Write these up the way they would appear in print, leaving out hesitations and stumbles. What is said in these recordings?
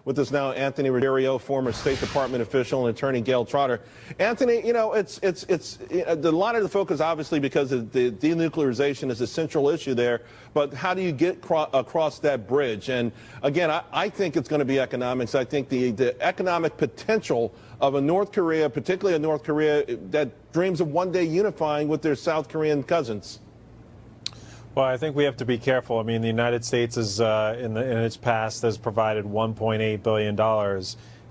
with us now, Anthony Ruggiero, former State Department official, and attorney Gail Trotter. Anthony, you know, it's a lot of the focus, obviously, because of the denuclearization is a central issue there. But how do you get across that bridge? And again, I think it's going to be economics. I think the economic potential of a North Korea, particularly a North Korea that dreams of one day unifying with their South Korean cousins. Well, I think we have to be careful. I mean, the United States is, in its past, has provided $1.8 billion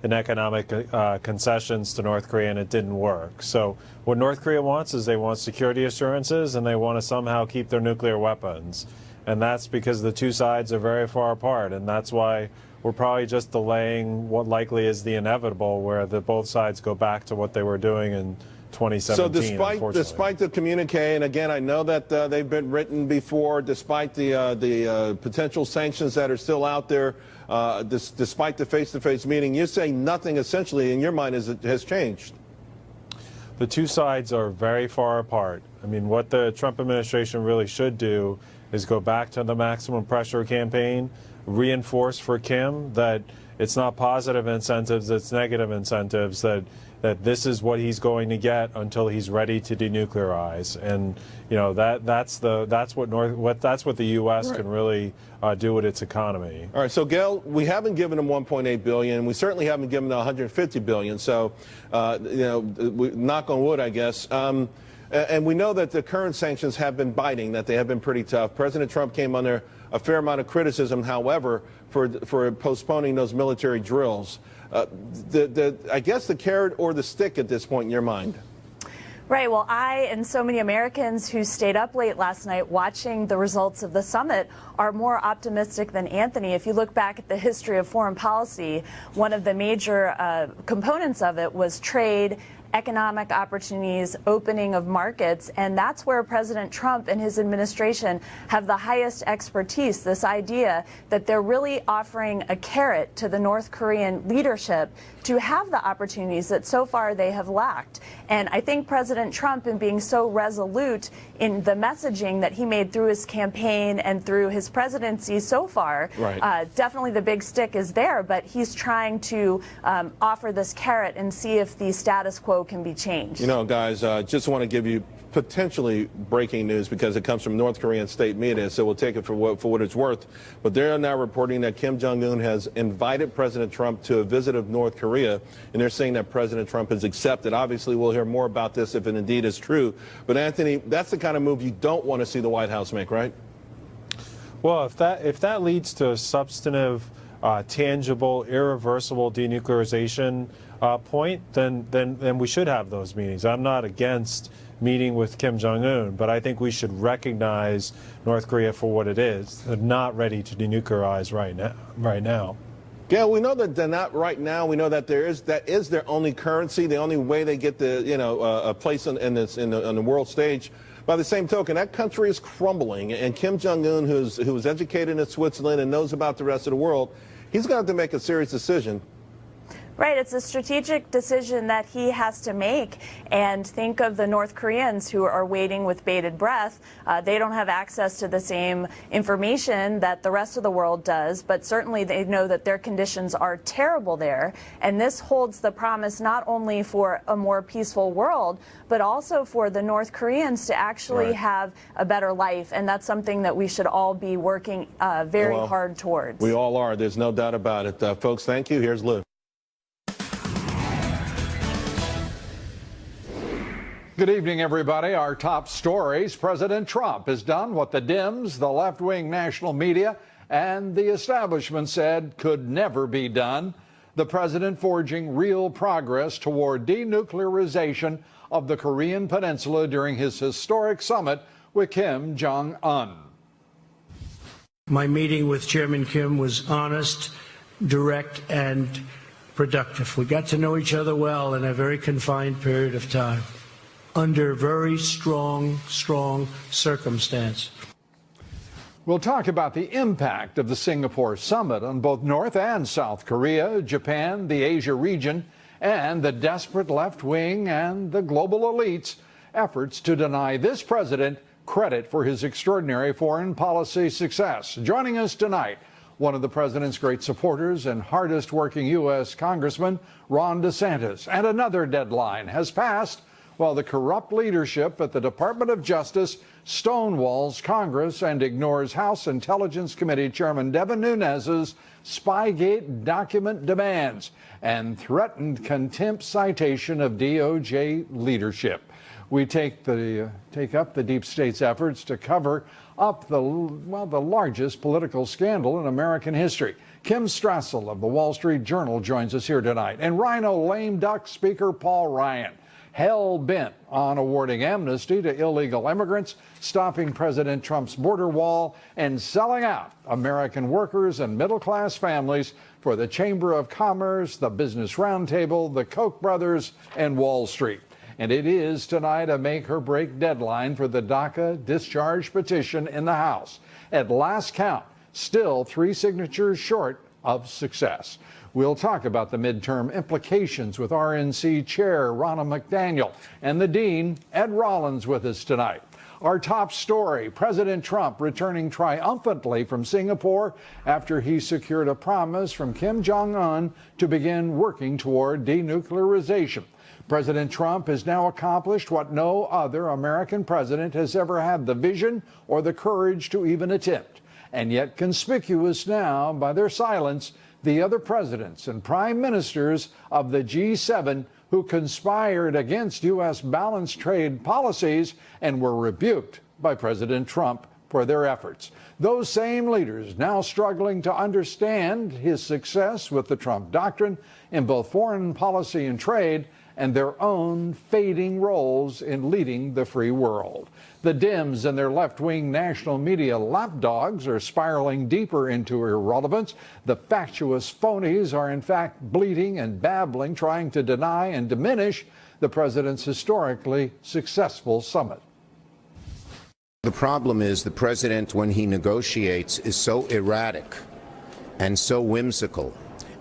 in economic concessions to North Korea, and it didn't work. So what North Korea wants is they want security assurances, and they want to somehow keep their nuclear weapons. And that's because the two sides are very far apart, and that's why we're probably just delaying what likely is the inevitable, where both sides go back to what they were doing in 2017. So despite the communique, and again, I know that they've been written before, despite the potential sanctions that are still out there, despite the face-to-face meeting, you're saying nothing essentially in your mind has changed. The two sides are very far apart. I mean, what the Trump administration really should do is go back to the maximum pressure campaign, reinforce for Kim that it's not positive incentives, it's negative incentives, that this is what he's going to get until he's ready to denuclearize. And you know, that's what the U.S. can really do with its economy. All right, so Gail, we haven't given them $1.8 billion. We certainly haven't given them $150 billion. So you know, knock on wood, I guess. And we know that the current sanctions have been biting, that they have been pretty tough. President Trump came under a fair amount of criticism, however, for postponing those military drills. I guess the carrot or the stick at this point in your mind? Right. Well, I and so many Americans who stayed up late last night watching the results of the summit are more optimistic than Anthony. If you look back at the history of foreign policy, one of the major components of it was trade, economic opportunities, opening of markets, and that's where President Trump and his administration have the highest expertise, this idea that they're really offering a carrot to the North Korean leadership to have the opportunities that so far they have lacked. And I think President Trump, in being so resolute in the messaging that he made through his campaign and through his presidency so far, right. Definitely the big stick is there, but he's trying to offer this carrot and see if the status quo can be changed. You know, guys, just want to give you potentially breaking news because it comes from North Korean state media, so we'll take it for what it's worth. But they're now reporting that Kim Jong-un has invited President Trump to a visit of North Korea, and they're saying that President Trump has accepted. Obviously, we'll hear more about this if it indeed is true. But Anthony, that's the kind of move you don't want to see the White House make, right? Well, if that leads to a substantive, tangible, irreversible denuclearization point, then we should have those meetings. I'm not against meeting with Kim Jong-un, but I think we should recognize North Korea for what it is. They're not ready to denuclearize right now. Gail, we know that they're not right now. We know that that is their only currency, the only way they get a place on the world stage. By the same token, that country is crumbling, and Kim Jong-un, who was educated in Switzerland and knows about the rest of the world, he's going to have to make a serious decision. Right, it's a strategic decision that he has to make, and think of the North Koreans who are waiting with bated breath. They don't have access to the same information that the rest of the world does, but certainly they know that their conditions are terrible there, and this holds the promise not only for a more peaceful world, but also for the North Koreans to actually have a better life, and that's something that we should all be working very hard towards. We all are, there's no doubt about it. Folks, thank you. Here's Lou. Good evening, everybody. Our top stories. President Trump has done what the Dems, the left-wing national media, and the establishment said could never be done. The president forging real progress toward denuclearization of the Korean Peninsula during his historic summit with Kim Jong-un. My meeting with Chairman Kim was honest, direct, and productive. We got to know each other well in a very confined period of time, under very strong circumstance. We'll talk about the impact of the Singapore summit on both North and South Korea, Japan, the Asia region, and the desperate left wing and the global elites' efforts to deny this president credit for his extraordinary foreign policy success. Joining us tonight, one of the president's great supporters and hardest working U.S. Congressman, Ron DeSantis. And another deadline has passed while the corrupt leadership at the Department of Justice stonewalls Congress and ignores House Intelligence Committee Chairman Devin Nunes's Spygate document demands and threatened contempt citation of DOJ leadership. We take up the deep state's efforts to cover up the largest political scandal in American history. Kim Strassel of the Wall Street Journal joins us here tonight. And Rhino lame duck Speaker Paul Ryan, hell-bent on awarding amnesty to illegal immigrants, stopping President Trump's border wall, and selling out American workers and middle-class families for the Chamber of Commerce, the Business Roundtable, the Koch brothers, and Wall Street. And it is tonight a make-or-break deadline for the DACA discharge petition in the House. At last count, still 3 signatures short of success. We'll talk about the midterm implications with RNC Chair Ronna McDaniel and the Dean, Ed Rollins, with us tonight. Our top story, President Trump returning triumphantly from Singapore after he secured a promise from Kim Jong-un to begin working toward denuclearization. President Trump has now accomplished what no other American president has ever had the vision or the courage to even attempt. And yet conspicuous now by their silence, the other presidents and prime ministers of the G7 who conspired against U.S. balanced trade policies and were rebuked by President Trump for their efforts. Those same leaders now struggling to understand his success with the Trump doctrine in both foreign policy and trade, and their own fading roles in leading the free world. The Dems and their left-wing national media lapdogs are spiraling deeper into irrelevance. The factious phonies are in fact bleating and babbling, trying to deny and diminish the president's historically successful summit. The problem is the president, when he negotiates, is so erratic and so whimsical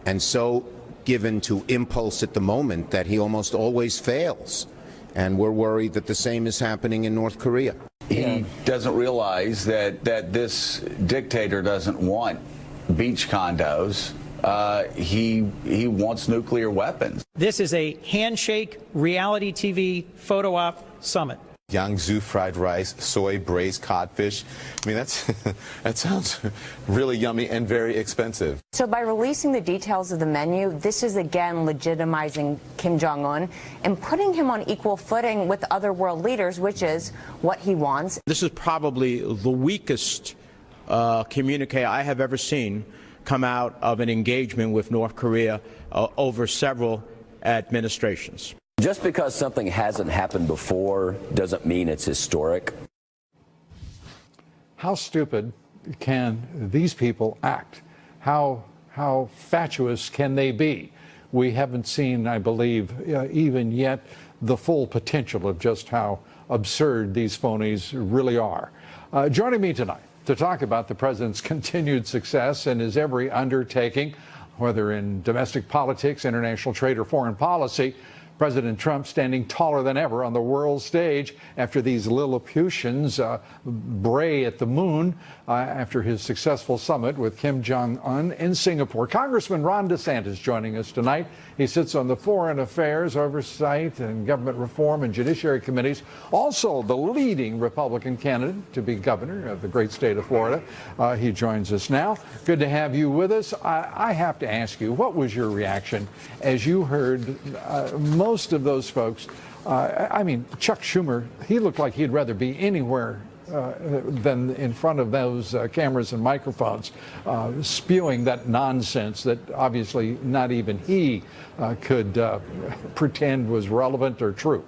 and so given to impulse at the moment that he almost always fails. And we're worried that the same is happening in North Korea. He doesn't realize that this dictator doesn't want beach condos. He wants nuclear weapons. This is a handshake reality TV photo op summit. Yangzhou fried rice, soy braised codfish. I mean, that sounds really yummy and very expensive. So by releasing the details of the menu, this is again legitimizing Kim Jong-un and putting him on equal footing with other world leaders, which is what he wants. This is probably the weakest communique I have ever seen come out of an engagement with North Korea over several administrations. Just because something hasn't happened before doesn't mean it's historic. How stupid can these people act? How fatuous can they be? We haven't seen, I believe, even yet the full potential of just how absurd these phonies really are. Joining me tonight to talk about the president's continued success in his every undertaking, whether in domestic politics, international trade, or foreign policy, President Trump standing taller than ever on the world stage after these Lilliputians bray at the moon after his successful summit with Kim Jong-un in Singapore. Congressman Ron DeSantis joining us tonight. He sits on the Foreign Affairs, Oversight, and Government Reform and Judiciary Committees. Also the leading Republican candidate to be governor of the great state of Florida. He joins us now. Good to have you with us. I have to ask you, what was your reaction as you heard most of those folks? I mean, Chuck Schumer, he looked like he'd rather be anywhere than in front of those cameras and microphones, spewing that nonsense that obviously not even he could pretend was relevant or true.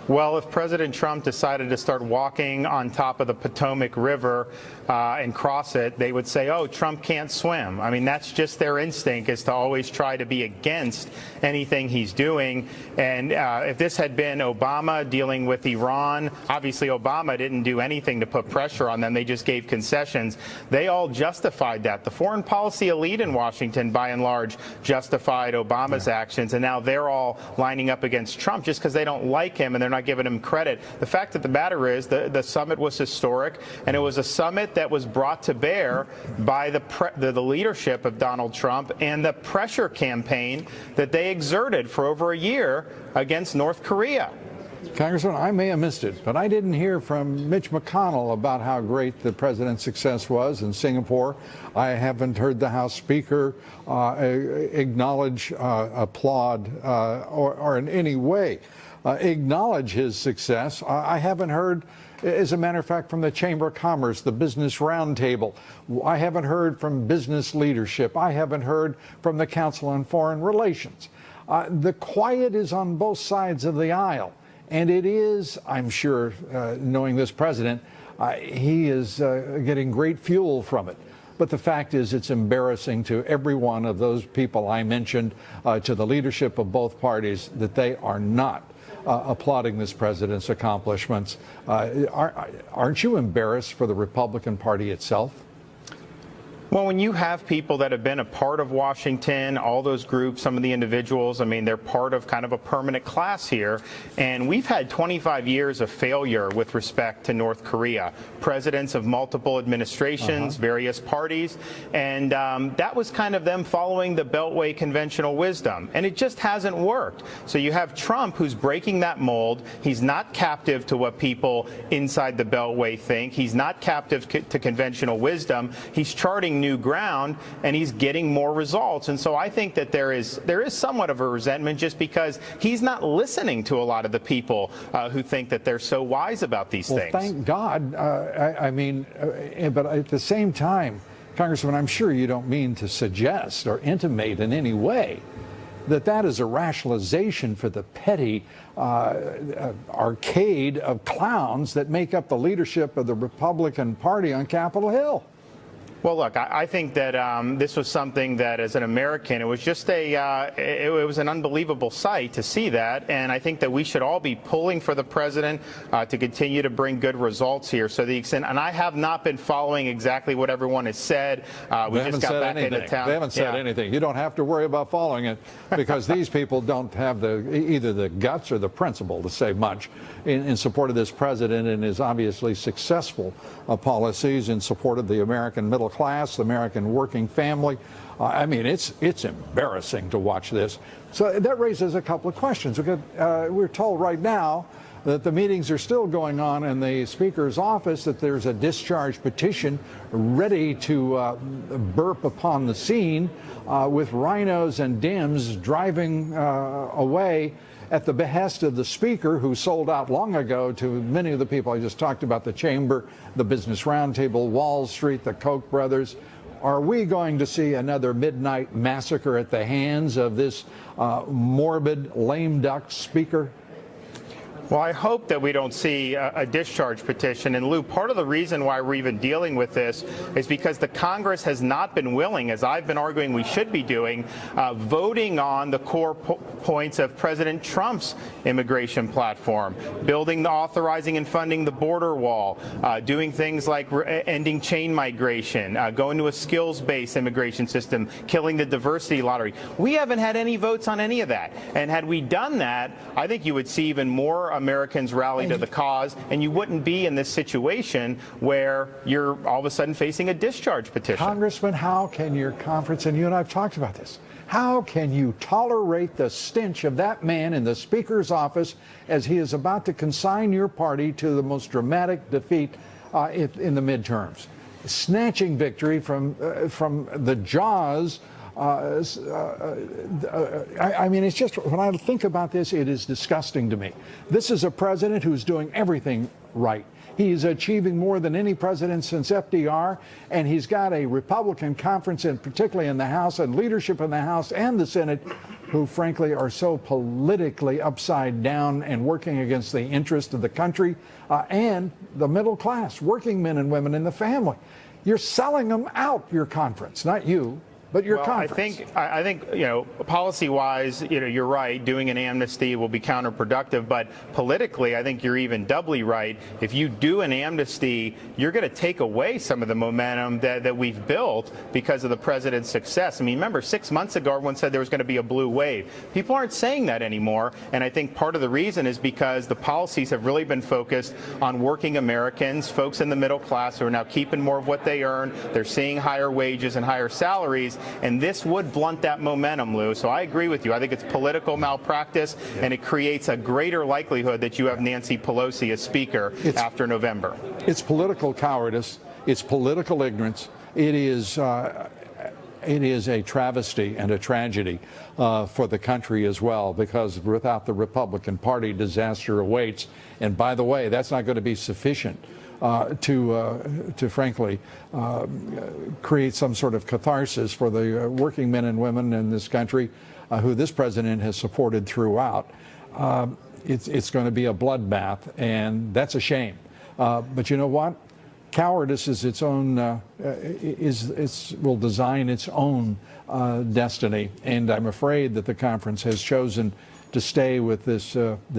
Well, if President Trump decided to start walking on top of the Potomac River and cross it, they would say, oh, Trump can't swim. I mean, that's just their instinct, is to always try to be against anything he's doing. And if this had been Obama dealing with Iran, obviously Obama didn't do anything to put pressure on them. They just gave concessions. They all justified that. The foreign policy elite in Washington, by and large, justified Obama's actions. And now they're all lining up against Trump just because they don't like him and they're not giving him credit. The fact of the matter is the summit was historic, and it was a summit that was brought to bear by the leadership of Donald Trump and the pressure campaign that they exerted for over a year against North Korea. Congressman, I may have missed it, but I didn't hear from Mitch McConnell about how great the president's success was in Singapore. I haven't heard the House Speaker acknowledge, applaud, or in any way acknowledge his success. I haven't heard, as a matter of fact, from the Chamber of Commerce, the Business Roundtable. I haven't heard from business leadership. I haven't heard from the Council on Foreign Relations. The quiet is on both sides of the aisle. And it is, I'm sure, knowing this president, he is getting great fuel from it. But the fact is, it's embarrassing to every one of those people I mentioned, to the leadership of both parties, that they are not applauding this president's accomplishments. Aren't you embarrassed for the Republican Party itself? Well, when you have people that have been a part of Washington, all those groups, some of the individuals, I mean, they're part of kind of a permanent class here. And we've had 25 years of failure with respect to North Korea. Presidents of multiple administrations, various parties. And that was kind of them following the Beltway conventional wisdom. And it just hasn't worked. So you have Trump, who's breaking that mold. He's not captive to what people inside the Beltway think. He's not captive to conventional wisdom. He's charting new ground, and he's getting more results. And so I think that there is somewhat of a resentment just because he's not listening to a lot of the people who think that they're so wise about these things. Thank God. But at the same time, Congressman, I'm sure you don't mean to suggest or intimate in any way that that is a rationalization for the petty arcade of clowns that make up the leadership of the Republican Party on Capitol Hill. Well, look, I think that this was something that, as an American, it was just it was an unbelievable sight to see that. And I think that we should all be pulling for the president to continue to bring good results here. So the extent, and I have not been following exactly what everyone has said. We just got back into town. They haven't said anything. You don't have to worry about following it because these people don't have either the guts or the principle to say much in support of this president and his obviously successful policies in support of the American middle class, the American working family. I mean, it's embarrassing to watch this. So that raises a couple of questions. We're told right now that the meetings are still going on in the Speaker's office, that there's a discharge petition ready to burp upon the scene with rhinos and Dems driving away at the behest of the Speaker, who sold out long ago to many of the people I just talked about, the Chamber, the Business Roundtable, Wall Street, the Koch brothers. Are we going to see another midnight massacre at the hands of this morbid, lame duck Speaker? Well, I hope that we don't see a discharge petition. And Lou, part of the reason why we're even dealing with this is because the Congress has not been willing, as I've been arguing we should be doing, voting on the core points of President Trump's immigration platform, building, authorizing and funding the border wall, doing things like ending chain migration, going to a skills-based immigration system, killing the diversity lottery. We haven't had any votes on any of that. And had we done that, I think you would see even more Americans rally to the cause, and you wouldn't be in this situation where you're all of a sudden facing a discharge petition. Congressman, how can your conference, and you and I have talked about this, how can you tolerate the stench of that man in the Speaker's office as he is about to consign your party to the most dramatic defeat in the midterms? Snatching victory from the jaws. I mean, it's just, when I think about this, it is disgusting to me. This is a president who's doing everything right. He's achieving more than any president since FDR, and he's got a Republican conference, and particularly in the House, and leadership in the House and the Senate, who frankly are so politically upside down and working against the interest of the country and the middle class, working men and women in the family. You're selling them out, your conference, not you. but your well, conference. I think, policy-wise, you're right. Doing an amnesty will be counterproductive. But politically, I think you're even doubly right. If you do an amnesty, you're going to take away some of the momentum that we've built because of the president's success. I mean, remember, 6 months ago, everyone said there was going to be a blue wave. People aren't saying that anymore. And I think part of the reason is because the policies have really been focused on working Americans, folks in the middle class who are now keeping more of what they earn. They're seeing higher wages and higher salaries. And this would blunt that momentum, Lou. So I agree with you. I think it's political malpractice, and it creates a greater likelihood that you have Nancy Pelosi as Speaker after November. It's political cowardice. It's political ignorance. It is a travesty and a tragedy for the country as well, because without the Republican Party, disaster awaits. And by the way, that's not going to be sufficient to frankly create some sort of catharsis for the working men and women in this country who this president has supported throughout. It's going to be a bloodbath, and that's a shame. But you know what? Cowardice is its own, will design its own destiny, and I'm afraid that the conference has chosen to stay with this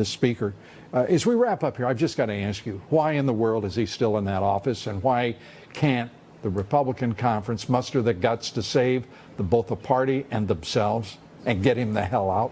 speaker. As we wrap up here, I've just got to ask you, why in the world is he still in that office, and why can't the Republican conference muster the guts to save both the party and themselves and get him the hell out?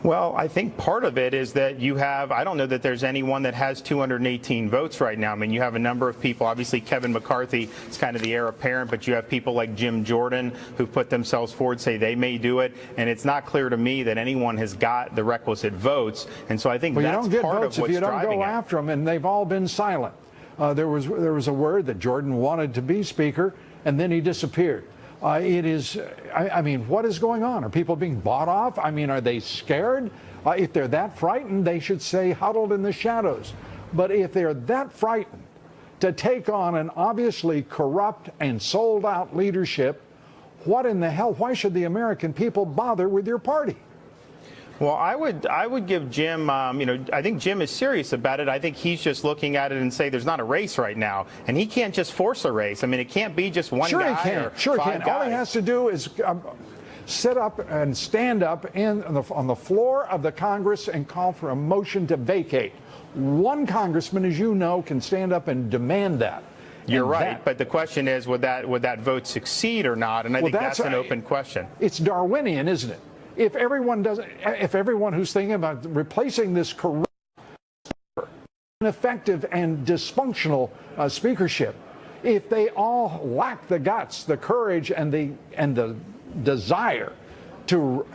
Well, I think part of it is that you have, I don't know that there's anyone that has 218 votes right now. I mean, you have a number of people. Obviously, Kevin McCarthy is kind of the heir apparent, but you have people like Jim Jordan who've put themselves forward, say they may do it. And it's not clear to me that anyone has got the requisite votes. And so I think that's part of what's driving it. You don't get votes if you don't go after them, and they've all been silent. There was a word that Jordan wanted to be Speaker, and then he disappeared. It is, I mean, what is going on? Are people being bought off? I mean, are they scared? If they're that frightened, they should stay huddled in the shadows. But if they're that frightened to take on an obviously corrupt and sold out leadership, what in the hell? Why should the American people bother with your party? Well, I would give Jim, I think Jim is serious about it. I think he's just looking at it and say there's not a race right now. And he can't just force a race. I mean, it can't be just one guy. Sure he can. All he has to do is sit up and stand up on the floor of the Congress and call for a motion to vacate. One congressman, as you know, can stand up and demand that. You're right, but the question is, would that vote succeed or not? And I think that's an open question. It's Darwinian, isn't it? If everyone who's thinking about replacing this corrupt, ineffective, and dysfunctional speakership, if they all lack the guts, the courage, and the desire to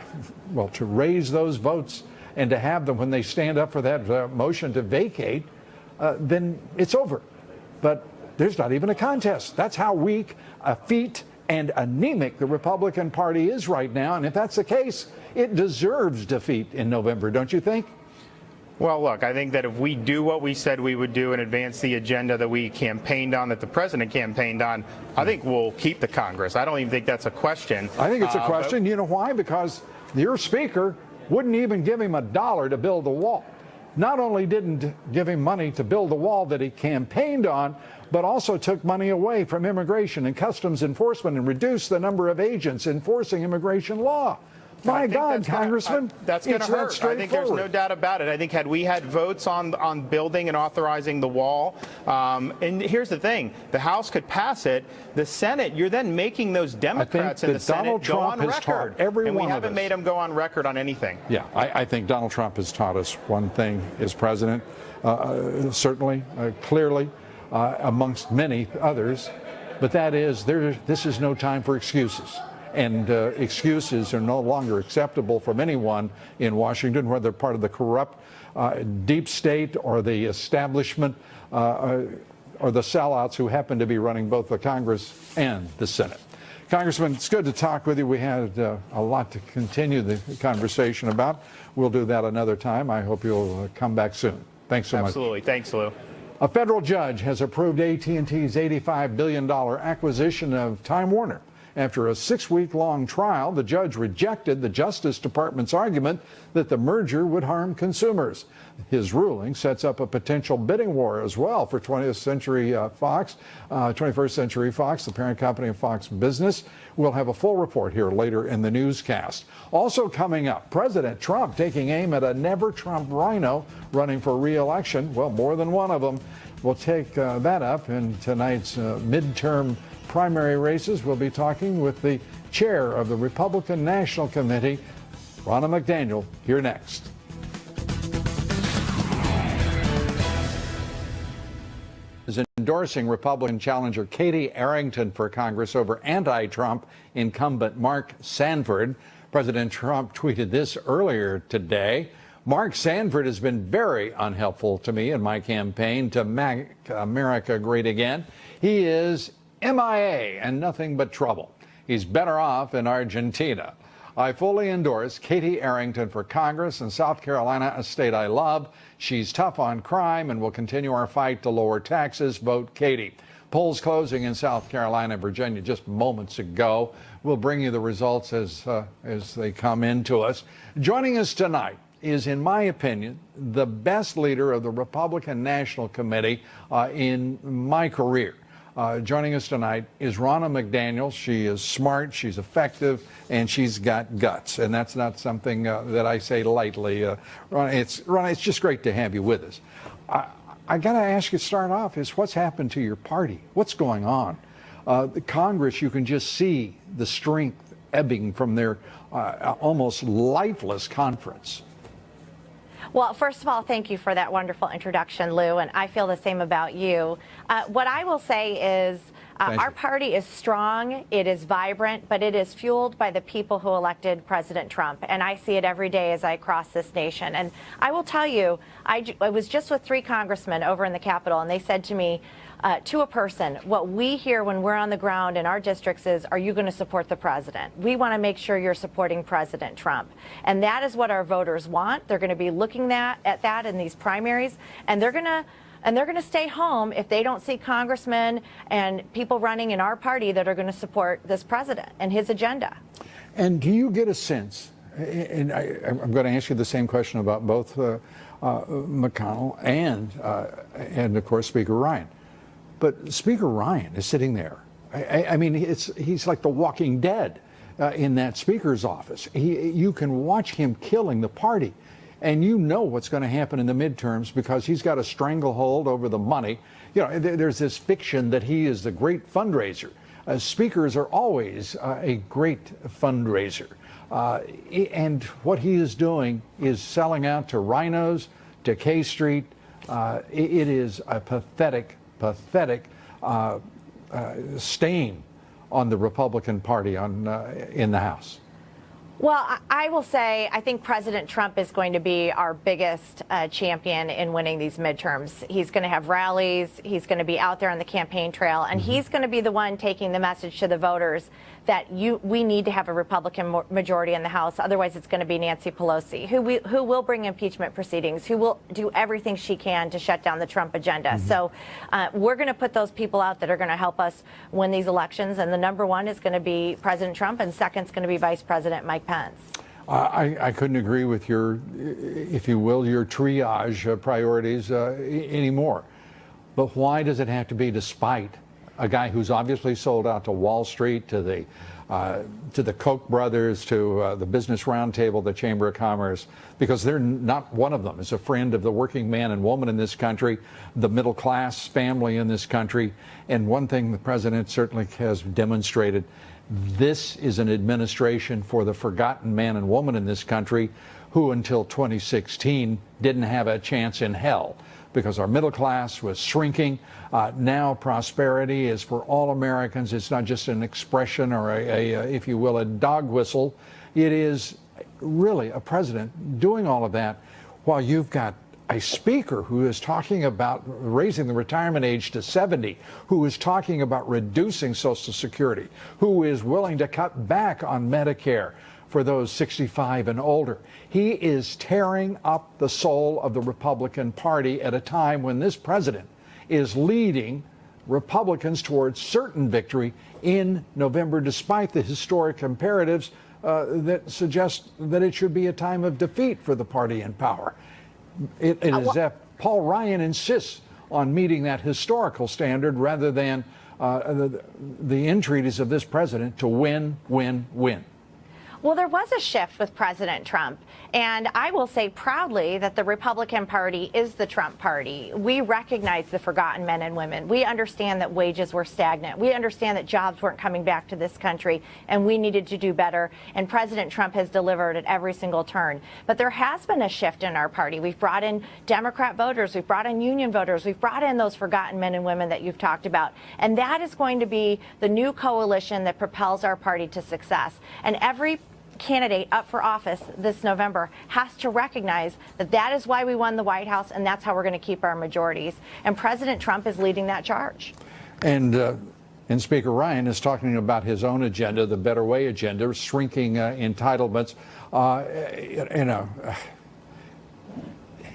raise those votes and to have them when they stand up for that motion to vacate, then it's over. But there's not even a contest. That's how weak, effete, and anemic the Republican Party is right now. And if that's the case, it deserves defeat in November, don't you think? Well, look, I think that if we do what we said we would do and advance the agenda that we campaigned on, that the president campaigned on, I think we'll keep the Congress. I don't even think that's a question. I think it's a question. You know why? Because your speaker wouldn't even give him $1 to build the wall. Not only didn't give him money to build the wall that he campaigned on, but also took money away from immigration and customs enforcement and reduced the number of agents enforcing immigration law. My God, Congressman, that's going to hurt. I think there's no doubt about it. I think had we had votes on building and authorizing the wall, and here's the thing, the House could pass it. The Senate, you're then making those Democrats in the Senate go on record. And we haven't made them go on record on anything. Yeah, I think Donald Trump has taught us one thing as president, certainly, clearly, amongst many others, but that is this is no time for excuses. And excuses are no longer acceptable from anyone in Washington, whether part of the corrupt deep state or the establishment or the sellouts who happen to be running both the Congress and the Senate. Congressman, it's good to talk with you. We had a lot to continue the conversation about. We'll do that another time. I hope you'll come back soon. Thanks so much. Absolutely. Thanks, Lou. A federal judge has approved AT&T's $85 billion acquisition of Time Warner. After a 6-week-long trial, the judge rejected the Justice Department's argument that the merger would harm consumers. His ruling sets up a potential bidding war as well for 21st Century Fox, the parent company of Fox Business. We'll have a full report here later in the newscast. Also coming up, President Trump taking aim at a never-Trump rhino running for re-election. Well, more than one of them. We'll take that up in tonight's midterm primary races. We'll be talking with the chair of the Republican National Committee, Ronna McDaniel, here next. Is endorsing Republican challenger Katie Arrington for Congress over anti-Trump incumbent Mark Sanford. President Trump tweeted this earlier today. Mark Sanford has been very unhelpful to me in my campaign to make America great again. He is MIA and nothing but trouble. He's better off in Argentina. I fully endorse Katie Arrington for Congress in South Carolina, a state I love. She's tough on crime and will continue our fight to lower taxes. Vote Katie. Polls closing in South Carolina and Virginia just moments ago. We'll bring you the results as they come in to us. Joining us tonight is, in my opinion, the best leader of the Republican National Committee in my career. Joining us tonight is Ronna McDaniel. She is smart, she's effective, and she's got guts. And that's not something that I say lightly. Ronna, it's just great to have you with us. I got to ask you to start off is what's happened to your party? What's going on? The Congress, you can just see the strength ebbing from their almost lifeless conference. Well, first of all, thank you for that wonderful introduction, Lou, and I feel the same about you. What I will say is our party is strong, it is vibrant, but it is fueled by the people who elected President Trump, and I see it every day as I cross this nation. And I will tell you, I was just with 3 congressmen over in the Capitol, and they said to me, to a person, what we hear when we're on the ground in our districts is, are you going to support the president? We want to make sure you're supporting President Trump. And that is what our voters want. They're going to be looking at that in these primaries, and they're going to stay home if they don't see congressmen and people running in our party that are going to support this president and his agenda. And do you get a sense, and I'm going to ask you the same question about both McConnell and of course, Speaker Ryan. But Speaker Ryan is sitting there. I mean, he's like the walking dead in that speaker's office. You can watch him killing the party. And you know what's going to happen in the midterms because he's got a stranglehold over the money. You know, there's this fiction that he is the great fundraiser. Speakers are always a great fundraiser. And what he is doing is selling out to rhinos, to K Street. It is a pathetic stain on the Republican Party in the House. Well, I will say I think President Trump is going to be our biggest champion in winning these midterms. He's going to have rallies. He's going to be out there on the campaign trail, and he's going to be the one taking the message to the voters that we need to have a Republican majority in the House. Otherwise, it's going to be Nancy Pelosi, who will bring impeachment proceedings, who will do everything she can to shut down the Trump agenda. So we're going to put those people out that are going to help us win these elections. And the number one is going to be President Trump, and second is going to be Vice President Mike Pence. I couldn't agree with your, if you will, your triage priorities anymore. But why does it have to be despite a guy who's obviously sold out to Wall Street, to the Koch brothers, to the Business Roundtable, the Chamber of Commerce, because they're not one of them is a friend of the working man and woman in this country, the middle class family in this country. And one thing the president certainly has demonstrated, this is an administration for the forgotten man and woman in this country who until 2016 didn't have a chance in hell because our middle class was shrinking. Now prosperity is for all Americans. It's not just an expression or if you will, a dog whistle. It is really a president doing all of that while you've got a speaker who is talking about raising the retirement age to 70, who is talking about reducing Social Security, who is willing to cut back on Medicare for those 65 and older. He is tearing up the soul of the Republican Party at a time when this president is leading Republicans towards certain victory in November, despite the historic imperatives that suggest that it should be a time of defeat for the party in power. It is that Paul Ryan insists on meeting that historical standard rather than the entreaties of this president to win, win, win. Well, there was a shift with President Trump, and I will say proudly that the Republican Party is the Trump Party. We recognize the forgotten men and women. We understand that wages were stagnant. We understand that jobs weren't coming back to this country, and we needed to do better, and President Trump has delivered at every single turn. But there has been a shift in our party. We've brought in Democrat voters. We've brought in union voters. We've brought in those forgotten men and women that you've talked about, and that is going to be the new coalition that propels our party to success. And every candidate up for office this November has to recognize that that is why we won the White House, and that's how we're going to keep our majorities. And President Trump is leading that charge. And Speaker Ryan is talking about his own agenda, the Better Way agenda, shrinking entitlements.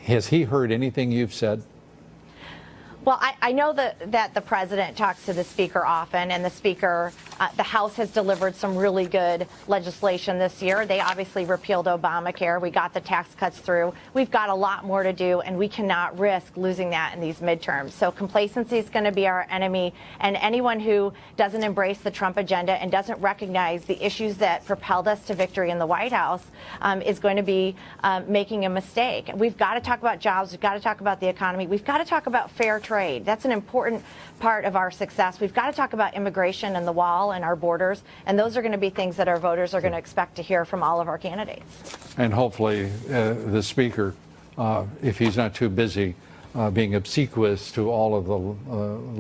Has he heard anything you've said? Well, I know that the president talks to the speaker often, and the speaker, the House has delivered some really good legislation this year. They obviously repealed Obamacare. We got the tax cuts through. We've got a lot more to do, and we cannot risk losing that in these midterms. So complacency is going to be our enemy, and anyone who doesn't embrace the Trump agenda and doesn't recognize the issues that propelled us to victory in the White House is going to be making a mistake. We've got to talk about jobs. We've got to talk about the economy. We've got to talk about fair trade. That's an important part of our success. We've got to talk about immigration and the wall and our borders, and those are going to be things that our voters are going to expect to hear from all of our candidates. And hopefully the speaker, if he's not too busy being obsequious to all of the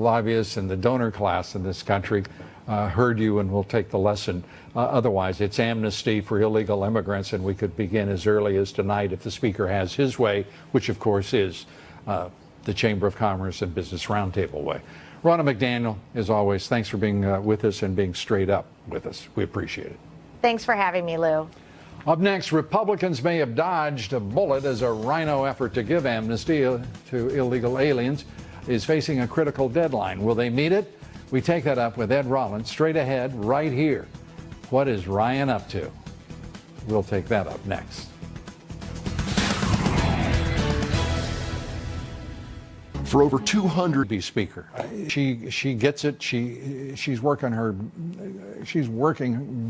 lobbyists and the donor class in this country, heard you and will take the lesson. Otherwise, it's amnesty for illegal immigrants, and we could begin as early as tonight if the speaker has his way, which of course is the Chamber of Commerce and Business Roundtable way. Ronna McDaniel, as always, thanks for being with us and being straight up with us. We appreciate it. Thanks for having me, Lou. Up next, Republicans may have dodged a bullet as a rhino effort to give amnesty to illegal aliens is facing a critical deadline. Will they meet it? We take that up with Ed Rollins straight ahead right here. What is Ryan up to? We'll take that up next. For over 200 be speaker. She gets it. She's working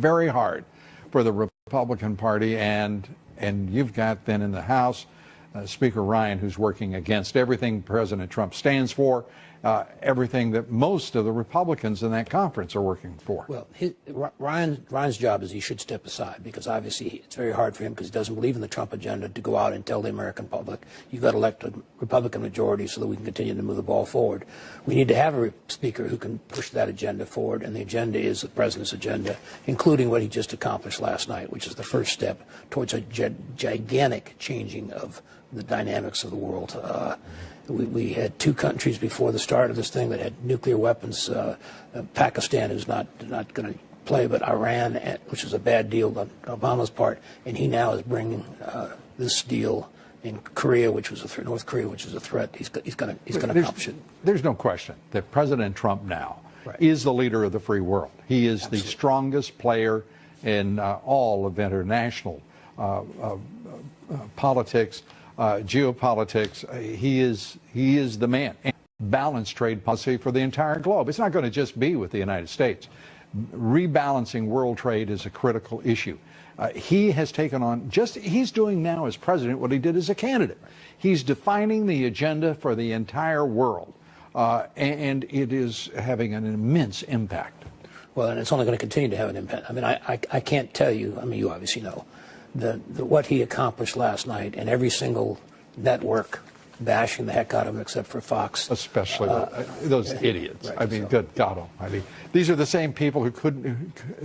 very hard for the Republican Party, and you've got then in the House Speaker Ryan, who's working against everything President Trump stands for, everything that most of the Republicans in that conference are working for. Well, Ryan's job is he should step aside, because obviously it's very hard for him, because he doesn't believe in the Trump agenda, to go out and tell the American public, you've got to elect a Republican majority so that we can continue to move the ball forward. We need to have a speaker who can push that agenda forward, and the agenda is the president's agenda, including what he just accomplished last night, which is the first step towards a gigantic changing of the dynamics of the world. We had two countries before the start of this thing that had nuclear weapons. Pakistan, who's not going to play, but Iran, which is a bad deal on Obama's part, and he now is bringing this deal in Korea, which was a threat, North Korea, which is a threat. He's going to accomplish it. There's no question that President Trump now is the leader of the free world. He is the strongest player in all of international politics. Geopolitics. He is the man. And balanced trade policy for the entire globe. It's not going to just be with the United States. Rebalancing world trade is a critical issue. He has taken on, he's doing now as president what he did as a candidate. He's defining the agenda for the entire world, and it is having an immense impact. Well, and it's only going to continue to have an impact. I mean, I can't tell you, I mean, you obviously know, what he accomplished last night, and every single network bashing the heck out of him except for Fox. Especially those idiots. Right, I mean, good God Almighty. These are the same people who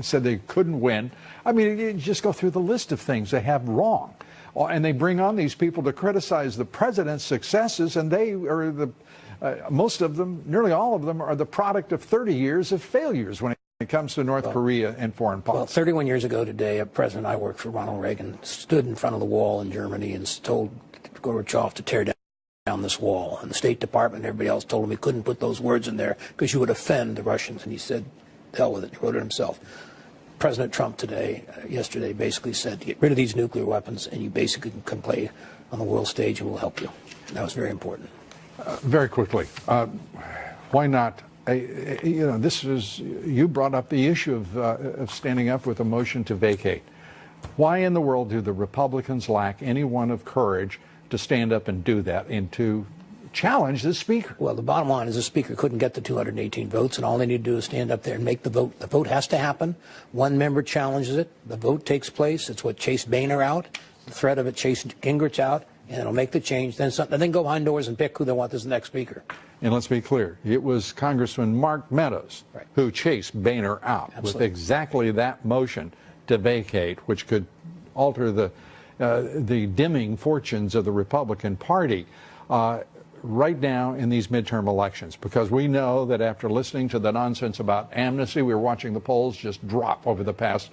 said they couldn't win. I mean, you just go through the list of things they have wrong. And they bring on these people to criticize the president's successes, and they are most of them, nearly all of them, are the product of 30 years of failures when it comes to North Korea and foreign policy. Well, 31 years ago today, a president I worked for, Ronald Reagan, stood in front of the wall in Germany and told Gorbachev to tear down down this wall. And the State Department and everybody else told him he couldn't put those words in there because you would offend the Russians. And he said, hell with it. He wrote it himself. President Trump yesterday basically said, get rid of these nuclear weapons and you basically can play on the world stage and we'll help you. And that was very important. Very quickly, why not? You brought up the issue of standing up with a motion to vacate. Why in the world do the Republicans lack anyone of courage to stand up and do that and to challenge the Speaker? Well, the bottom line is the Speaker couldn't get the 218 votes, and all they need to do is stand up there and make the vote. The vote has to happen. One member challenges it. The vote takes place. It's what chased Boehner out. The threat of it chased Gingrich out, and it'll make the change. Then go behind doors and pick who they want as the next Speaker. And let's be clear, it was Congressman Mark Meadows who chased Boehner out with exactly that motion to vacate, which could alter the dimming fortunes of the Republican Party right now in these midterm elections. Because we know that after listening to the nonsense about amnesty, we were watching the polls just drop over the past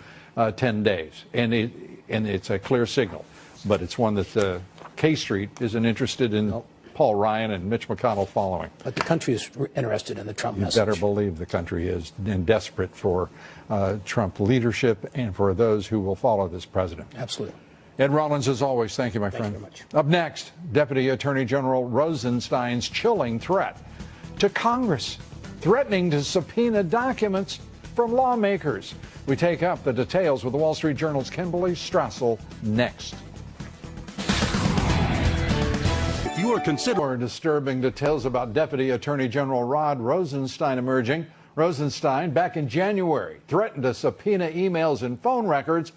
10 days. And it's a clear signal. But it's one that K Street isn't interested in Paul Ryan and Mitch McConnell following. But the country is interested in the Trump message. You better believe the country is and desperate for Trump leadership and for those who will follow this president. Absolutely. Ed Rollins, as always, thank you, my friend. Thank you very much. Up next, Deputy Attorney General Rosenstein's chilling threat to Congress, threatening to subpoena documents from lawmakers. We take up the details with the Wall Street Journal's Kimberly Strassel next. You are considering more disturbing details about Deputy Attorney General Rod Rosenstein emerging. Rosenstein, back in January, threatened to subpoena emails and phone records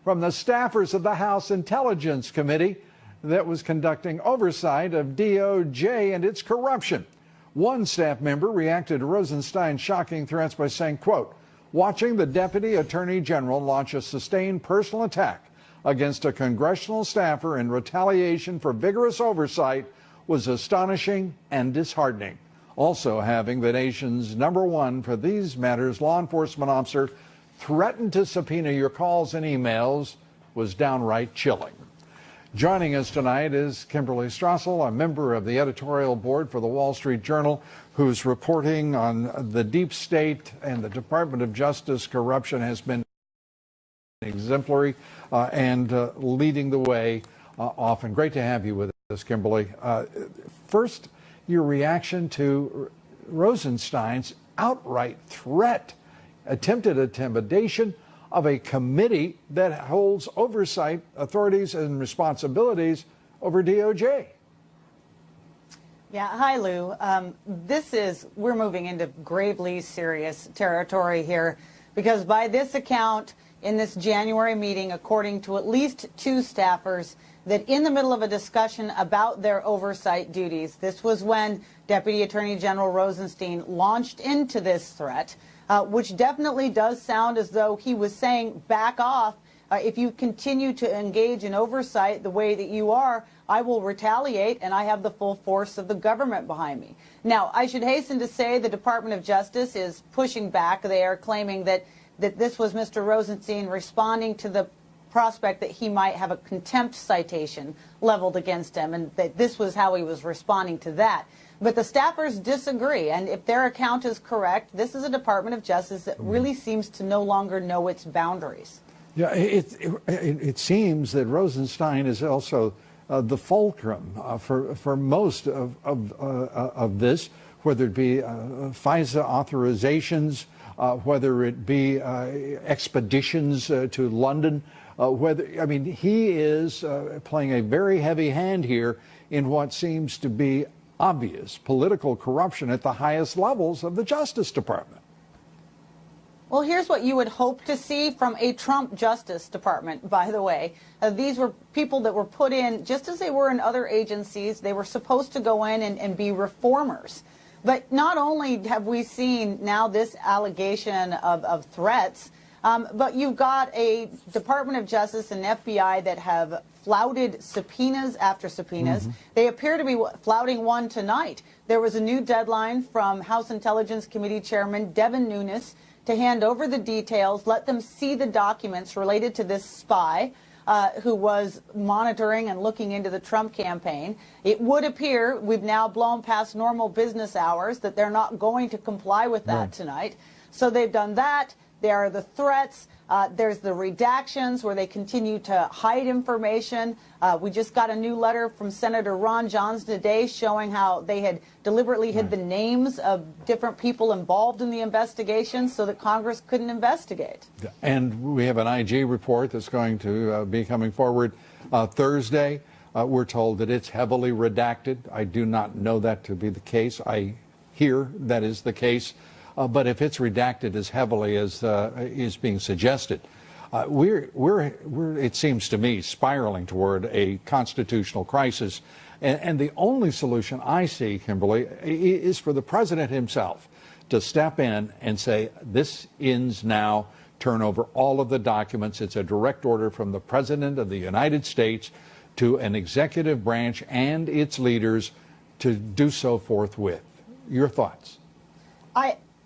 from the staffers of the House Intelligence Committee that was conducting oversight of DOJ and its corruption. One staff member reacted to Rosenstein's shocking threats by saying, quote, watching the Deputy Attorney General launch a sustained personal attack against a congressional staffer in retaliation for vigorous oversight was astonishing and disheartening. Also, having the nation's #1 for these matters law enforcement officer threaten to subpoena your calls and emails was downright chilling. Joining us tonight is Kimberly Strassel, a member of the editorial board for the Wall Street Journal, whose reporting on the deep state and the Department of Justice corruption has been exemplary and leading the way often. Great to have you with us, Kimberly. First, your reaction to Rosenstein's outright threat, attempted intimidation of a committee that holds oversight authorities and responsibilities over DOJ. Yeah, hi, Lou. We're moving into gravely serious territory here, because by this account, in this January meeting, according to at least 2 staffers, that in the middle of a discussion about their oversight duties, this was when Deputy Attorney General Rosenstein launched into this threat, which definitely does sound as though he was saying, back off. If you continue to engage in oversight the way that you are, I will retaliate, and I have the full force of the government behind me. Now, I should hasten to say the Department of Justice is pushing back. They are claiming that this was Mr. Rosenstein responding to the prospect that he might have a contempt citation leveled against him, and that this was how he was responding to that. But the staffers disagree, and if their account is correct, this is a Department of Justice that really seems to no longer know its boundaries. Yeah, it seems that Rosenstein is also the fulcrum for most of this, whether it be FISA authorizations, whether it be expeditions to London, he is playing a very heavy hand here in what seems to be obvious political corruption at the highest levels of the Justice Department. Well, here's what you would hope to see from a Trump Justice Department, by the way. These were people that were put in, just as they were in other agencies. They were supposed to go in and be reformers. But not only have we seen now this allegation of threats, but you've got a Department of Justice and FBI that have flouted subpoenas after subpoenas. Mm-hmm. They appear to be flouting one tonight. There was a new deadline from House Intelligence Committee Chairman Devin Nunes to hand over the details, let them see the documents related to this spy. who was monitoring and looking into the Trump campaign. It would appear we've now blown past normal business hours, that they're not going to comply with that tonight. So they've done that. There are the threats. There's the redactions where they continue to hide information. We just got a new letter from Senator Ron Johnson today showing how they had deliberately hid the names of different people involved in the investigation so that Congress couldn't investigate. And we have an IG report that's going to be coming forward Thursday. We're told that it's heavily redacted. I do not know that to be the case. I hear that is the case. But if it's redacted as heavily as is being suggested, we're, it seems to me, spiraling toward a constitutional crisis. And the only solution I see, Kimberly, is for the president himself to step in and say, this ends now, turn over all of the documents. It's a direct order from the president of the United States to an executive branch and its leaders to do so forthwith. Your thoughts?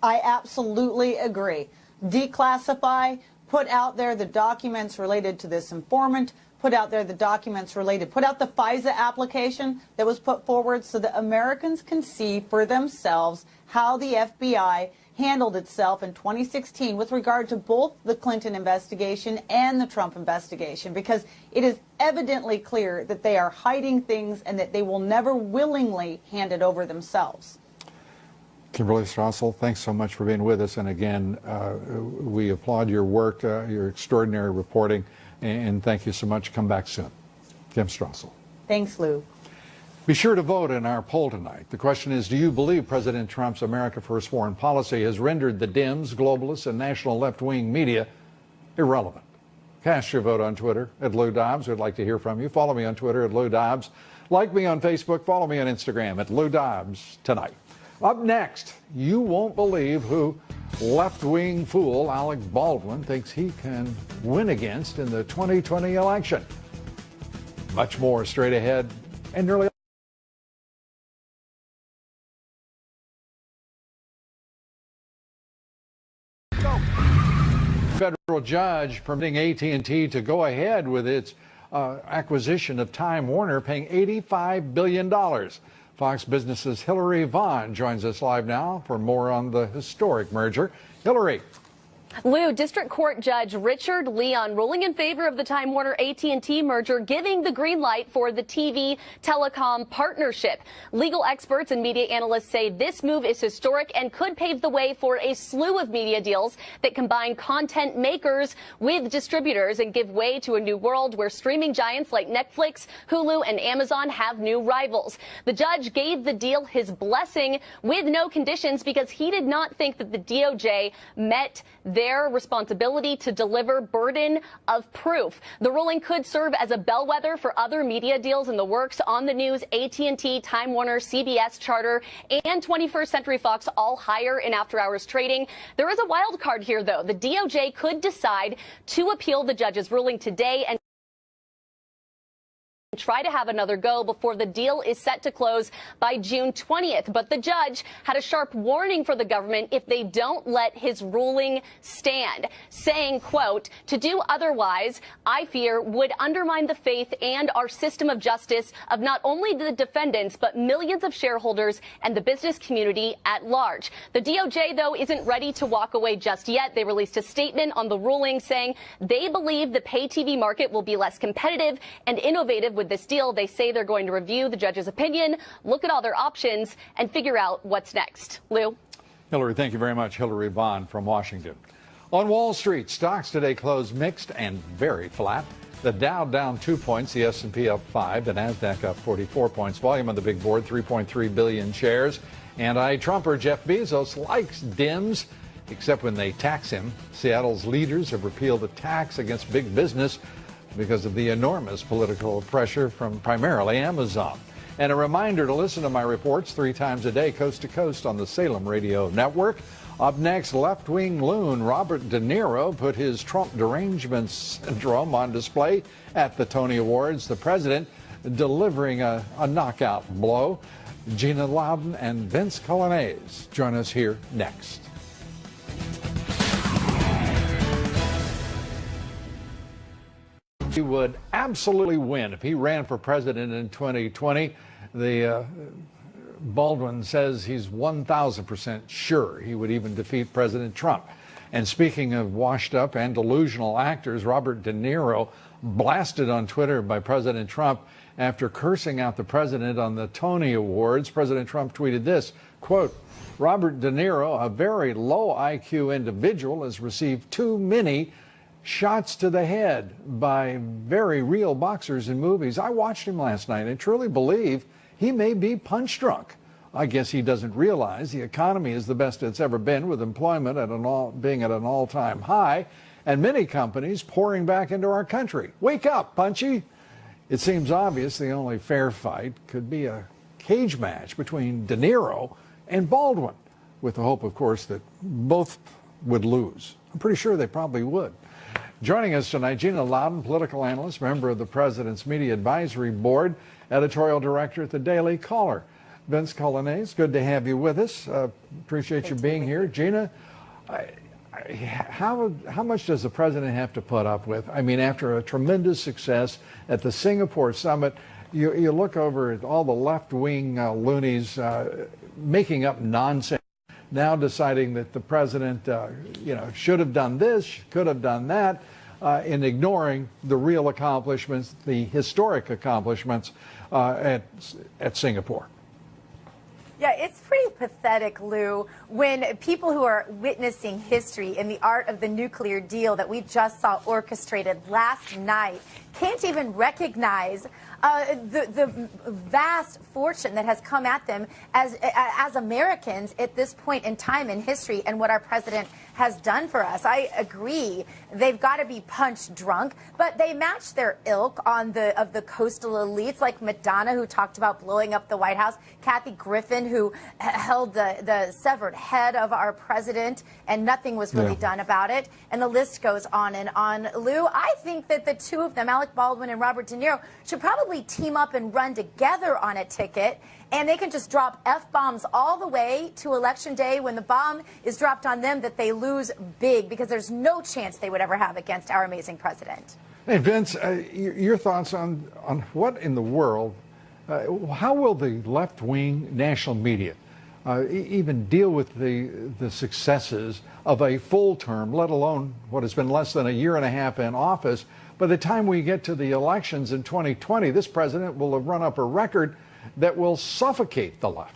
I absolutely agree. Declassify, put out there the documents related to this informant, put out there the documents related, put out the FISA application that was put forward so that Americans can see for themselves how the FBI handled itself in 2016 with regard to both the Clinton investigation and the Trump investigation, because it is evidently clear that they are hiding things and that they will never willingly hand it over themselves. Kimberly Strassel, thanks so much for being with us. And again, we applaud your work, your extraordinary reporting, and thank you so much. Come back soon. Kim Strassel. Thanks, Lou. Be sure to vote in our poll tonight. The question is, do you believe President Trump's America First foreign policy has rendered the Dems, globalists, and national left-wing media irrelevant? Cast your vote on Twitter at Lou Dobbs. We'd like to hear from you. Follow me on Twitter at Lou Dobbs. Like me on Facebook. Follow me on Instagram at Lou Dobbs tonight. Up next, you won't believe who left-wing fool Alec Baldwin thinks he can win against in the 2020 election. Much more straight ahead and nearly federal judge permitting AT&T to go ahead with its acquisition of Time Warner, paying $85 billion. Fox Business's Hillary Vaughn joins us live now for more on the historic merger. Hillary. Lou, District Court Judge Richard Leon ruling in favor of the Time Warner AT&T merger, giving the green light for the TV telecom partnership. Legal experts and media analysts say this move is historic and could pave the way for a slew of media deals that combine content makers with distributors and give way to a new world where streaming giants like Netflix, Hulu, and Amazon have new rivals. The judge gave the deal his blessing with no conditions because he did not think that the DOJ met their responsibility to deliver burden of proof. The ruling could serve as a bellwether for other media deals in the works on the news. AT&T, Time Warner, CBS, Charter, and 21st Century Fox all higher in after-hours trading. There is a wild card here, though. The DOJ could decide to appeal the judge's ruling today and try to have another go before the deal is set to close by June 20th. But the judge had a sharp warning for the government if they don't let his ruling stand, saying, quote, "To do otherwise, I fear, would undermine the faith and our system of justice of not only the defendants, but millions of shareholders and the business community at large." The DOJ, though, isn't ready to walk away just yet. They released a statement on the ruling saying they believe the pay TV market will be less competitive and innovative with this deal. They say they're going to review the judge's opinion, look at all their options, and figure out what's next. Lou? Hillary, thank you very much. Hillary Vaughn from Washington. On Wall Street, stocks today closed mixed and very flat. The Dow down 2 points, the S&P up 5, the Nasdaq up 44 points. Volume on the big board, 3.3 billion shares. Anti-Trumper Jeff Bezos likes Dems, except when they tax him. Seattle's leaders have repealed the tax against big business because of the enormous political pressure from primarily Amazon. And a reminder to listen to my reports 3 times a day, coast to coast, on the Salem Radio Network. Up next, left-wing loon Robert De Niro put his Trump derangement syndrome on display at the Tony Awards. The president delivering a knockout blow. Gina Loudon and Vince Colonnese join us here next. he would absolutely win if he ran for president in 2020. Baldwin says he's 1,000% sure he would even defeat President Trump. And speaking of washed up and delusional actors, Robert De Niro blasted on Twitter by President Trump after cursing out the president on the Tony Awards. President Trump tweeted this, quote, Robert De Niro, a very low IQ individual, has received too many shots to the head by very real boxers in movies. I watched him last night and truly believe he may be punch drunk. I guess he doesn't realize the economy is the best it's ever been, with employment being at an all-time high and many companies pouring back into our country. Wake up, Punchy. It seems obvious the only fair fight could be a cage match between De Niro and Baldwin, with the hope, of course, that both would lose. I'm pretty sure they probably would. Joining us tonight, Gina Loudon, political analyst, member of the President's Media Advisory Board, editorial director at the Daily Caller. Vince Colonnese, good to have you with us. Appreciate you being here. Gina, how much does the president have to put up with? I mean, after a tremendous success at the Singapore summit, you look over at all the left-wing loonies making up nonsense, now deciding that the president should have done this, could have done that, in ignoring the real accomplishments, the historic accomplishments at Singapore. Yeah, it's pretty pathetic, Lou, when people who are witnessing history in the art of the nuclear deal that we just saw orchestrated last night can't even recognize the vast fortune that has come at them as Americans at this point in time in history and what our president has done for us. I agree. They've got to be punch drunk, but they match their ilk of the coastal elites like Madonna, who talked about blowing up the White House, Kathy Griffin, who held the severed head of our president, and nothing was really done about it. And the list goes on and on. Lou, I think that the two of them, Alec Baldwin and Robert De Niro, should probably team up and run together on a ticket, and they can just drop F-bombs all the way to Election Day when the bomb is dropped on them, that they lose big, because there's no chance they would ever have against our amazing president. Hey, Vince, your thoughts on what in the world, how will the left-wing national media even deal with the successes of a full term, let alone what has been less than a year and a half in office? By the time we get to the elections in 2020, this president will have run up a record that will suffocate the left.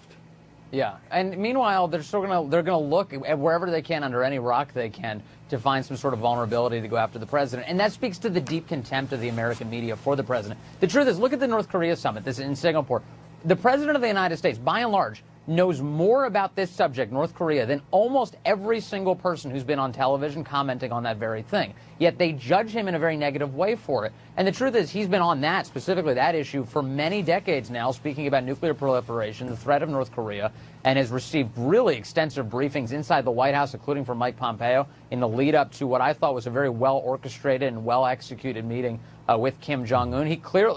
Yeah, and meanwhile, they're going to look at wherever they can, under any rock they can, to find some sort of vulnerability to go after the president. And that speaks to the deep contempt of the American media for the president. The truth is, look at the North Korea summit, this in Singapore. The president of the United States, by and large, knows more about this subject, North Korea, than almost every single person who's been on television commenting on that very thing. Yet they judge him in a very negative way for it. And the truth is, he's been on that, specifically that issue, for many decades now, speaking about nuclear proliferation, the threat of North Korea, and has received really extensive briefings inside the White House, including from Mike Pompeo, in the lead up to what I thought was a very well-orchestrated and well-executed meeting with Kim Jong-un.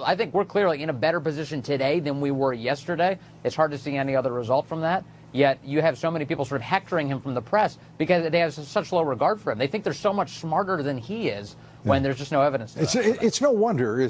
I think we're clearly in a better position today than we were yesterday. It's hard to see any other result from that. Yet you have so many people sort of hectoring him from the press because they have such low regard for him. They think they're so much smarter than he is when there's just no evidence. It's no wonder.